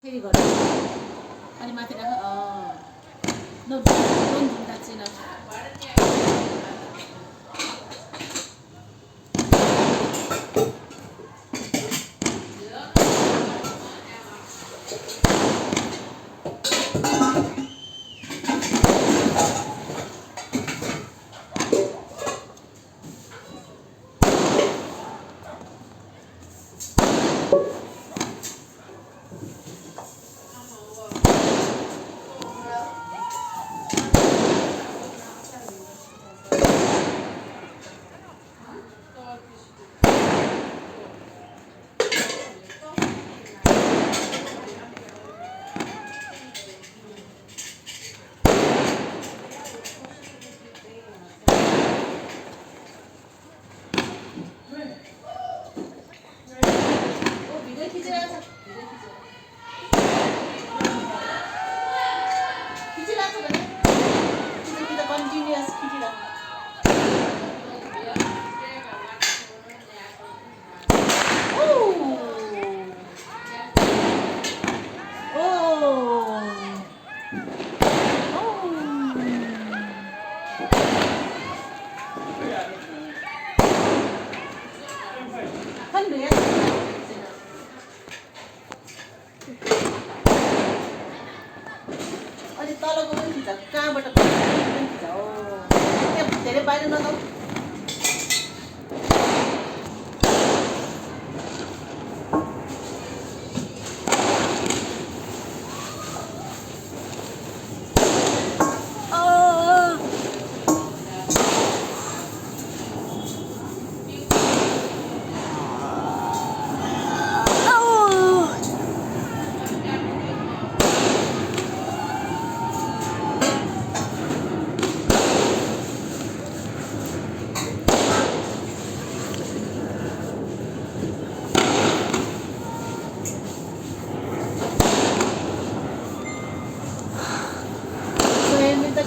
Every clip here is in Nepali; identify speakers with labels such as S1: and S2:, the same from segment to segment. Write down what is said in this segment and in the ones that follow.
S1: फेरि गर अनि माथि राख नो डोन्ट डु द्याट चाहिँ अनि तलको पनि खिच कहाँबाट पनि खिच हो त्यहाँ धेरै बाहिर नजाऊ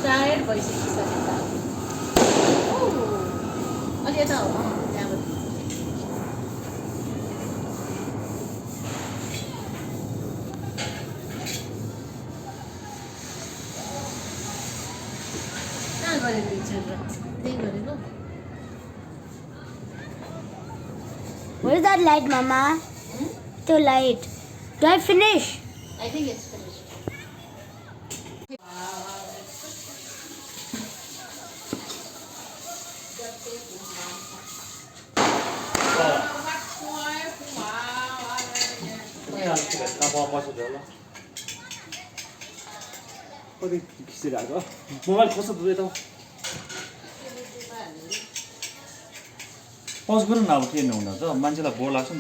S1: टायर्ड भइसकिसक्यो अलि यता हो त्यहाँबाट कहाँ गरेको इच्छा त्यही गरेको
S2: Where is that light, Mama? The light. Do I finish?
S1: I think it's finished.
S3: कति खिचिरहेको मोबाइल कस्तो दुई त पज गर न अब के हुँदा त मान्छेलाई बोर लाग्छ नि